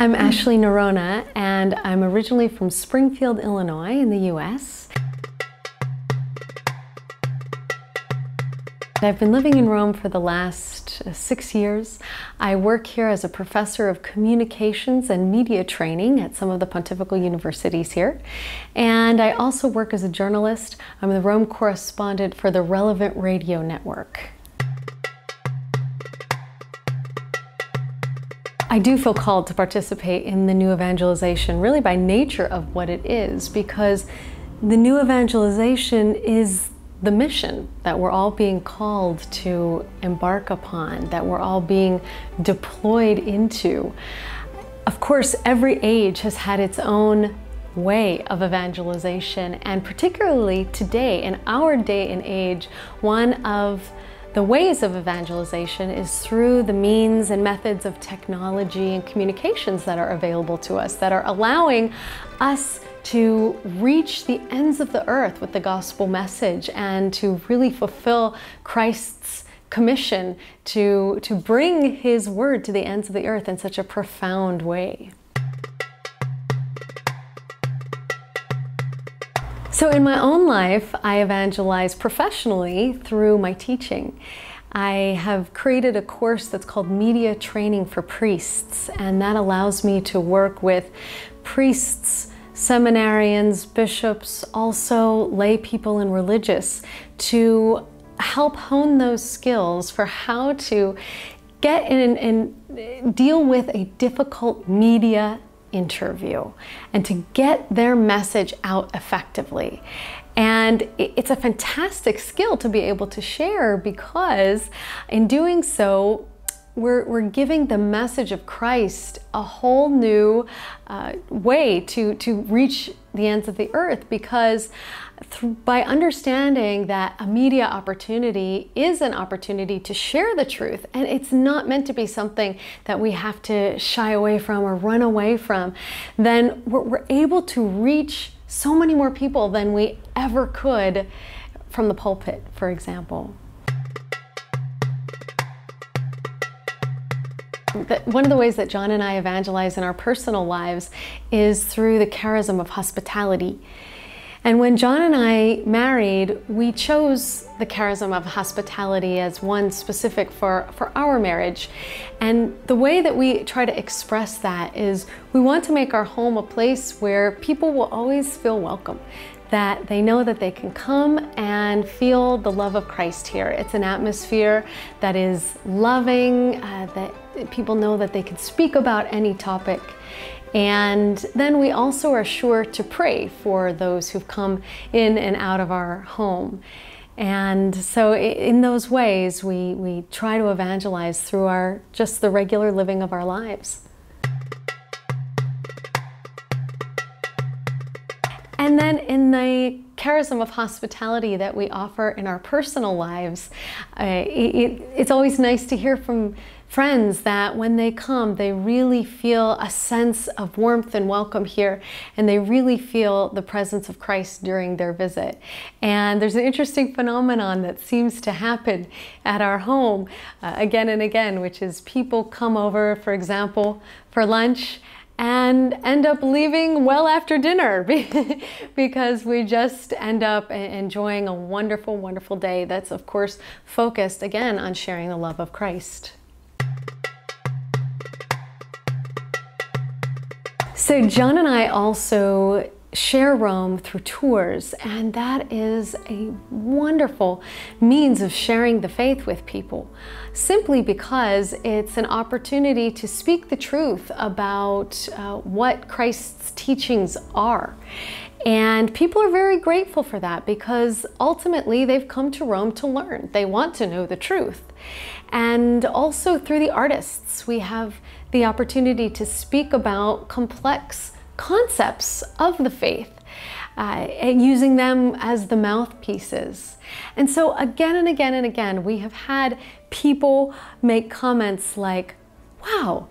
I'm Ashley Noronha, and I'm originally from Springfield, Illinois in the US. I've been living in Rome for the last 6 years. I work here as a professor of communications and media training at some of the pontifical universities here. And I also work as a journalist. I'm the Rome correspondent for the Relevant Radio Network. I do feel called to participate in the new evangelization, really by nature of what it is, because the new evangelization is the mission that we're all being called to embark upon, that we're all being deployed into. Of course, every age has had its own way of evangelization, and particularly today, in our day and age, one of the ways of evangelization is through the means and methods of technology and communications that are available to us, that are allowing us to reach the ends of the earth with the gospel message and to really fulfill Christ's commission to bring His word to the ends of the earth in such a profound way. So in my own life, I evangelize professionally through my teaching. I have created a course that's called Media Training for Priests, and that allows me to work with priests, seminarians, bishops, also lay people and religious, to help hone those skills for how to get in and deal with a difficult media interview and to get their message out effectively. And it's a fantastic skill to be able to share, because in doing so, we're giving the message of Christ a whole new way to reach the ends of the earth, because by understanding that a media opportunity is an opportunity to share the truth, and it's not meant to be something that we have to shy away from or run away from, then we're able to reach so many more people than we ever could from the pulpit, for example. One of the ways that John and I evangelize in our personal lives is through the charism of hospitality. And when John and I married, we chose the charism of hospitality as one specific for our marriage. And the way that we try to express that is we want to make our home a place where people will always feel welcome, that they know that they can come and feel the love of Christ here. It's an atmosphere that is loving, that people know that they can speak about any topic. And then we also are sure to pray for those who've come in and out of our home. And so in those ways, we try to evangelize through just the regular living of our lives. And then in the charism of hospitality that we offer in our personal lives, it's always nice to hear from friends that when they come, they really feel a sense of warmth and welcome here, and they really feel the presence of Christ during their visit. And there's an interesting phenomenon that seems to happen at our home again and again, which is people come over, for example, for lunch, and end up leaving well after dinner because we just end up enjoying a wonderful, wonderful day that's, of course, focused again on sharing the love of Christ. So John and I also share Rome through tours, and that is a wonderful means of sharing the faith with people, simply because it's an opportunity to speak the truth about what Christ's teachings are. And people are very grateful for that, because ultimately they've come to Rome to learn. They want to know the truth. And also through the artists, we have the opportunity to speak about complex concepts of the faith, and using them as the mouthpieces. And so again and again and again, we have had people make comments like, wow,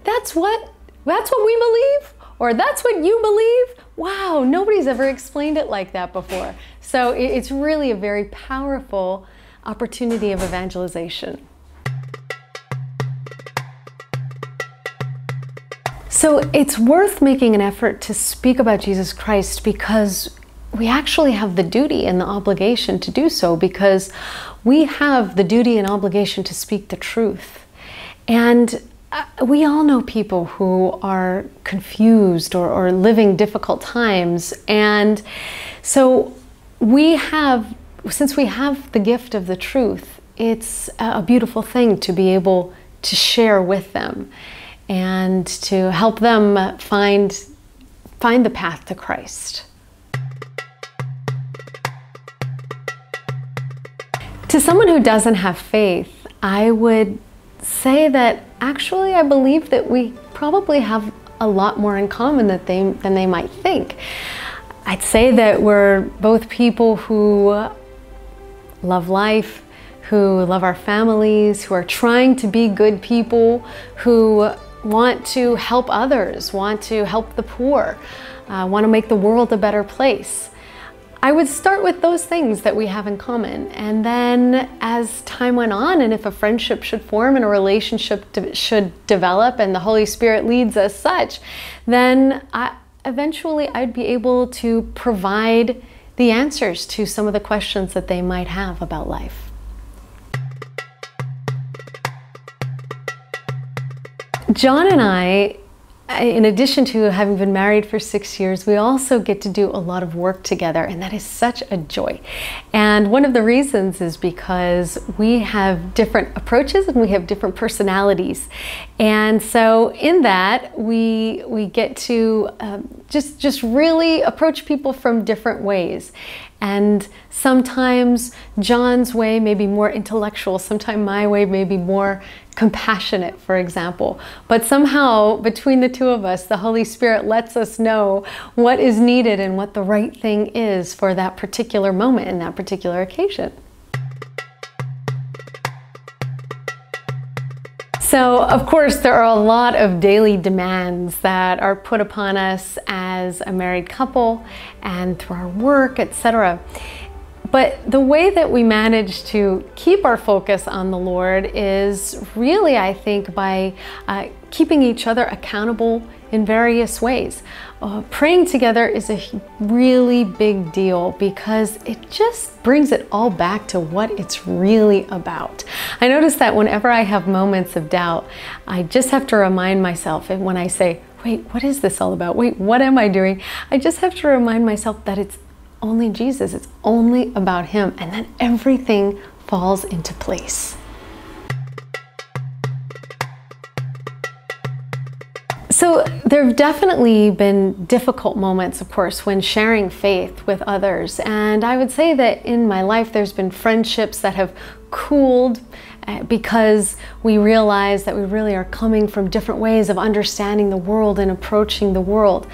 that's what we believe? Or that's what you believe? Wow, nobody's ever explained it like that before. So it's really a very powerful opportunity of evangelization. So it's worth making an effort to speak about Jesus Christ because we actually have the duty and the obligation to do so, because we have the duty and obligation to speak the truth. And we all know people who are confused or living difficult times. And so since we have the gift of the truth, it's a beautiful thing to be able to share with them and to help them find the path to Christ. To someone who doesn't have faith, I would say that actually I believe that we probably have a lot more in common than they might think. I'd say that we're both people who love life, who love our families, who are trying to be good people, who want to help others, want to help the poor, want to make the world a better place. I would start with those things that we have in common, and then as time went on, and if a friendship should form and a relationship should develop and the Holy Spirit leads as such, then eventually I'd be able to provide the answers to some of the questions that they might have about life. John and I, in addition to having been married for 6 years, we also get to do a lot of work together, and that is such a joy. And one of the reasons is because we have different approaches and we have different personalities. And so in that, we get to just really approach people from different ways. And sometimes John's way may be more intellectual, sometimes my way may be more compassionate, for example. But somehow, between the two of us, the Holy Spirit lets us know what is needed and what the right thing is for that particular moment and that particular occasion. So, of course, there are a lot of daily demands that are put upon us as a married couple and through our work, etc. But the way that we manage to keep our focus on the Lord is really, I think, by keeping each other accountable in various ways. Praying together is a really big deal because it just brings it all back to what it's really about. I notice that whenever I have moments of doubt, I just have to remind myself, and when I say, wait, what is this all about? Wait, what am I doing? I just have to remind myself that it's only Jesus, it's only about Him, and then everything falls into place. So there have definitely been difficult moments, of course, when sharing faith with others. And I would say that in my life, there's been friendships that have cooled because we realize that we really are coming from different ways of understanding the world and approaching the world.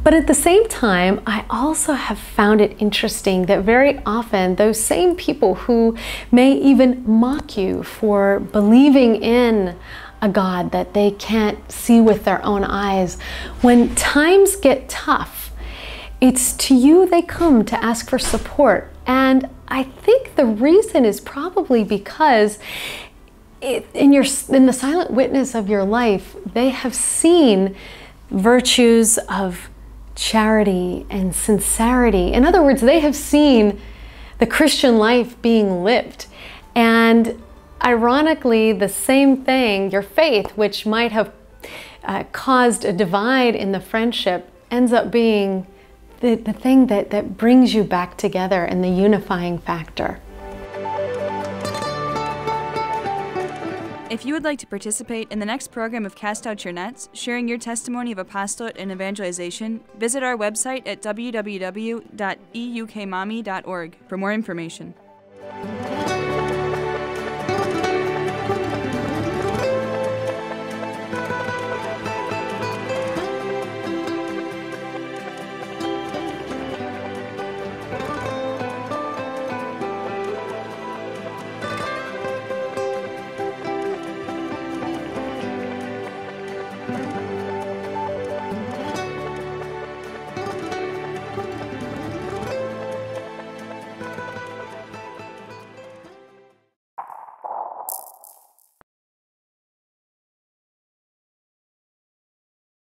But at the same time, I also have found it interesting that very often those same people who may even mock you for believing in a God that they can't see with their own eyes, when times get tough, it's to you they come to ask for support. And I think the reason is probably because in the silent witness of your life, they have seen virtues of charity and sincerity. In other words, they have seen the Christian life being lived. And ironically, the same thing, your faith, which might have caused a divide in the friendship, ends up being the thing that brings you back together and the unifying factor. If you would like to participate in the next program of Cast Out Your Nets, sharing your testimony of apostolate and evangelization, visit our website at www.eukmommy.org for more information.